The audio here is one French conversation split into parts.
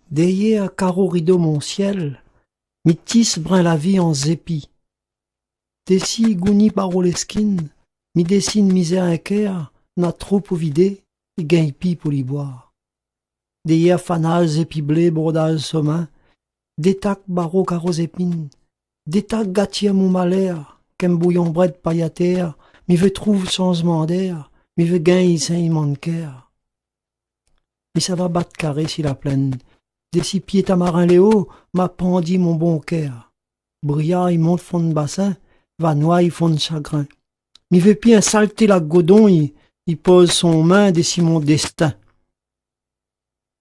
Deyé à carreau rideau mon ciel, mi tisse brin la vie en zépi. Dessi gouni paroleskin, mi dessine misère incaire, n'a trop pour vider, et gagne pi pour l'y boire. Deyé à fanal zépiblé bordage sommin, détac barreau carreaux épines, détac gâtier mon malheur, qu'un bouillon bret paillataire, mi veut trouve changement d'air, mi veut gagne saignement de cœur. Mi ça va battre carré si la plaine, des six pieds tamarin Léo m'a pendi mon bon cœur. Brouillard il monte fond de bassin, va noyer fond de chagrin. Mi veut bien salter la godon, il pose son main des si mon destin.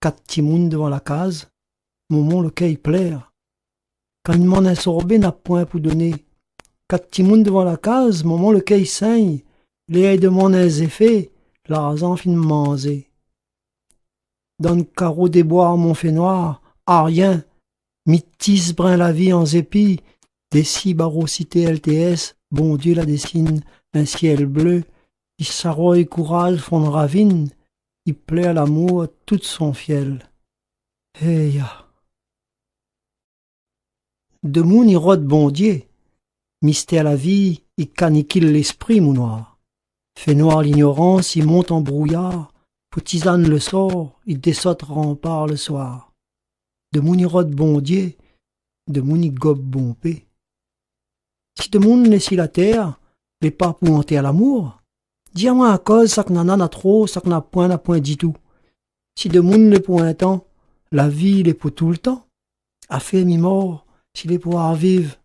Quatre timounes devant la case, moment lequel plaire. Quand il m'en a sorbé n'a point pour donner. Quatre timounes devant la case, moment lequel saigne, les haies de mon effet, l'argent fin manger. Dans le carreau des bois mon fait noir, à rien, mi tisse brin la vie en zépi, des six barreaux cités LTS, bon Dieu la dessine, un ciel bleu, il s'arroille courage fond de ravine, il plaît à l'amour à toute son fiel. Heya. De moun il rôde bon Dieu, mystère la vie, il caniquille l'esprit mon noir. Fait noir l'ignorance, il monte en brouillard, pour tisane le sort, il dessaute rempart le soir. De moun il rôde bon Dieu, de moun il gobe bon paix. Si de moun laisse la terre, les pas pour monter à l'amour, dis à moi à cause, ça que nana n'a trop, ça que n'a point dit tout. Si de moun le pour un temps, la vie l'est pour tout le temps. A fait mi mort, s'il est pour vivre.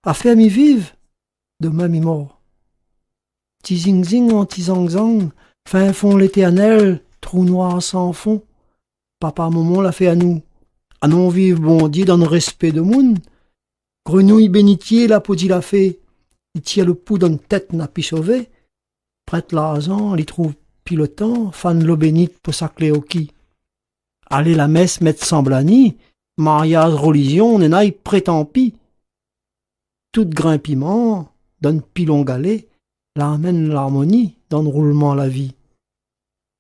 A fait mi vive, demain mi mort. Tizing zing en tizang zang, fin fond l'éternel, trou noir sans fond. Papa maman l'a fait à nous. À non vivre bon Dieu dans le respect de moun. Grenouille bénitier la peau l'a fait. Il tient le pouls dans tête n'a pi sauvé. Prête l'argent, l'y trouve pilotant, fan l'eau bénite pour sa clé au qui. Allez la messe mettre semblani, mariage religion, n'enaille prétend pi. Tout grimpiment, donne pilon galet, l'amène l'harmonie, dans le roulement la vie.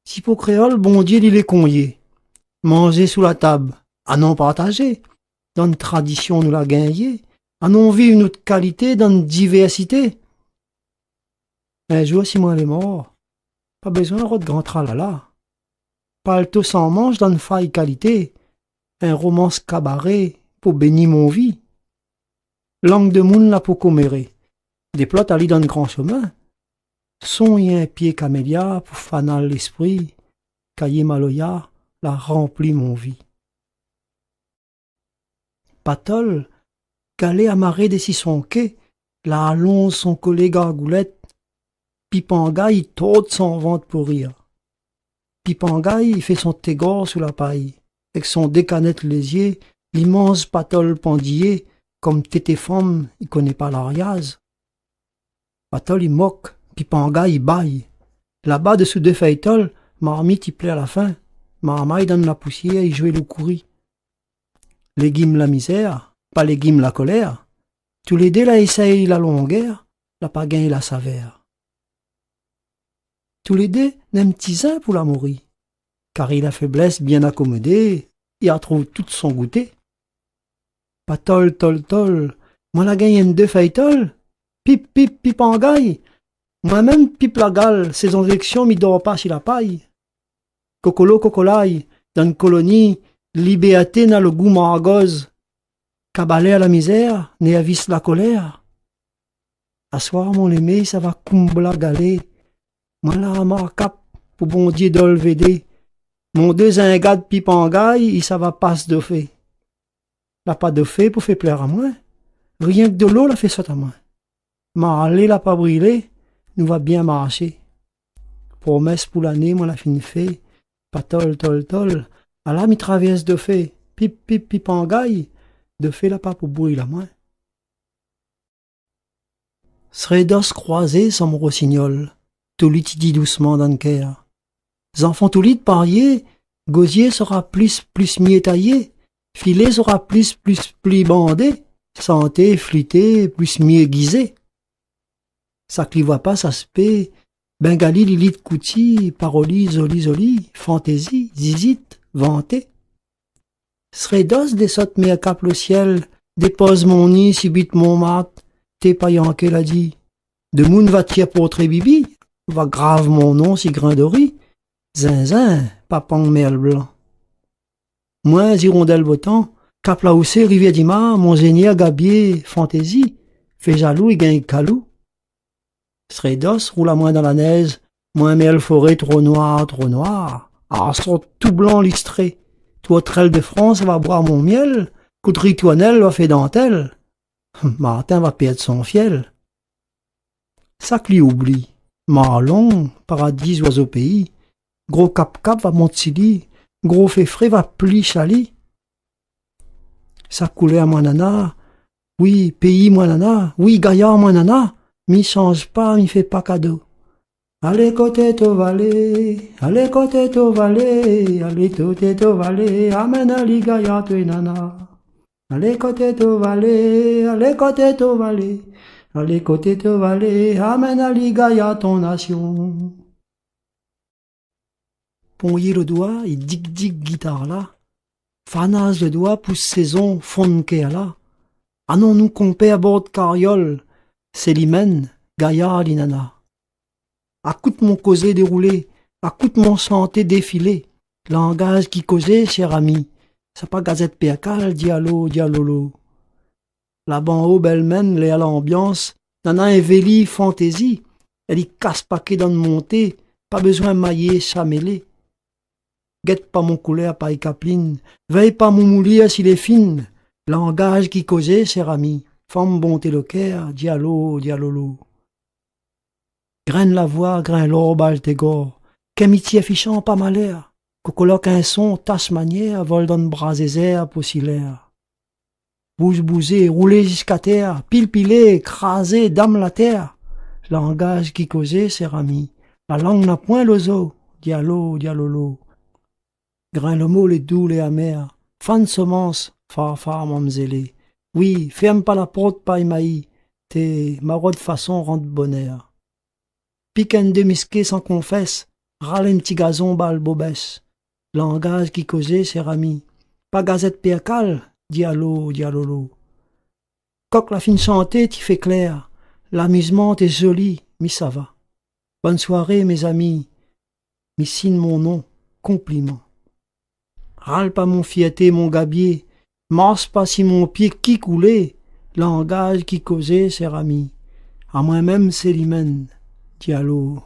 Si pour créole, bon Dieu il est congé. Manger sous la table, à non partager. Dans une tradition nous la gagner, à non vivre notre qualité dans une diversité. Un jour si moi les morts, pas besoin de grand tralala. Palto sans manche dans une faille qualité, un romance cabaret pour bénir mon vie. Langue de moun la pour comméré, des plots à dans le grand chemin. Son y un pied camélia pour fanal l'esprit, cahier maloya la remplit mon vie. Patol, calé amarré des six son quai, la allonge son collègue gargoulette, Pipanga il tôte son ventre pour rire. Pipanga il fait son tégor sous la paille, avec son décanette lésier, l'immense patol pendillé, comme tété femme, il connaît pas l'ariase. Patol il moque, Pipanga il baille. Là-bas dessous deux feuilletol, marmite il plaît à la fin, marmaille donne la poussière, il jouait le courri. Léguime la misère, pas léguime la colère. Tous les deux la essaye la longueur, la pas gagné la saveur. Tous les deux n'aiment tisin pour la mourir, car il a faiblesse bien accommodée, il a trouvé tout son goûter. Pas tol, moi la gagne deux feuilletol, pip, pipangaille. Moi-même, pipe la gale, saison d'élection, m'y dort pas si la paille. Cocolaille, dans une colonie, libéaté n'a le goût margoze. Cabalé à la misère, né à vis la colère. À soir, mon aimé, ça va combla galé. Moi la marcap, pour bon Dieu d'ol védé. Mon deux ingade pipangaille, il ça va passe de fait. La pas de fait pour faire plaire à moi. Rien que de l'eau la fait sauter à moi. Marlé la pas brûlé, nous va bien marcher. Promesse pour l'année, moi la fin fait. Pas tol, à la mi traverse de fait. Pip, pipangaille, de fait la pas pour brûler la main. Serait d'os croisés sans mon rossignol. Toulit dit doucement dans le cœur. Enfants toulit parier, gosier sera plus mieux taillé, filet sera plus bandé, santé, flûté, plus mieux guisé. Ça clivoie pas, ça se paie, bengali, lilit, couti, paroli, zoli, fantaisie, zizite, vanté. Serait d'os des sottes mais à cap le ciel, dépose mon nid, subite mon mat, t'es pas yanké l'a dit. De moun va tirer pour très bibi, va grave mon nom si grain de riz. Zinzin, papang merle blanc. Moins hirondelle votant, cap là où c'est rivière d'Ima, mon zénier gabier, fantaisie, fait jaloux et gagne calou. Serait d'os, roule à moins dans la neige, moins merle forêt trop noir. Ah, sont tout blanc listré. Toi, trelle de France, va boire mon miel, coudry toinelle va faire dentelle. Martin va perdre son fiel. Sac lui oublie. Marlon, paradis oiseau pays. Gros cap-cap va Montsili, gros féfré va pli chali. Ça coulait à mon nana, oui, pays mon nana, oui, gaillard mon nana, m'y change pas, m'y fait pas cadeau. Allez côté to vallée, allez côté to vallée, allez côté to vallée, amène ali gaillard to nana. Allez côté to vallée, allez côté to vallée, allez côté to vallée, amène ali gaillard ton nation. Ponyer le doigt, et dig guitare là. Fanage le doigt, pousse saison, fonke là. Anon nous compé à bord de carriole, c'est l'hymen, gaillard l'inana. À coup de mon causé déroulé, à coup de mon chanté défilé, langage qui causait, cher ami, c'est pas gazette percale, dialolo. Là-bas en haut, belle-mène, les à l'ambiance, nana et véli, fantaisie, elle y casse paquet dans le montée, pas besoin de mailler, chamêler. Guette pas mon couleur, paille capline, veille pas mon moulier s'il est fine, langage qui causait, cher ami, femme bonté le cœur, dialolo. Graine la voix, grain l'or, baltégor, qu'amitié affichant pas malheur, cocoloque un son, tache manière, vol dans le bras airs, possilaire. Bouge bousée, roulé jusqu'à terre, pile écrasé, dame la terre, langage qui causait, cher ami, la langue n'a point l'ozo, dialolo. Grain le mot, les doux, les amers, fan semence, farfar, mamzélé. Oui, ferme pas la porte, paille maï, t'es maraude façon rentre bonheur. Pique un démisqué sans confesse, râle un petit gazon, balle bobesse. Langage qui causait, cher ami. Pas gazette percale, dialolo. Coque la fine chantée, t'y fait clair. L'amusement est joli, mi ça va. Bonne soirée, mes amis. Mi signe mon nom, compliment. Râle pas mon fiaté, mon gabier. Marche pas si mon pied qui coulait. Langage qui causait, cher ami. À moi-même, c'est l'hymen. Dialolo.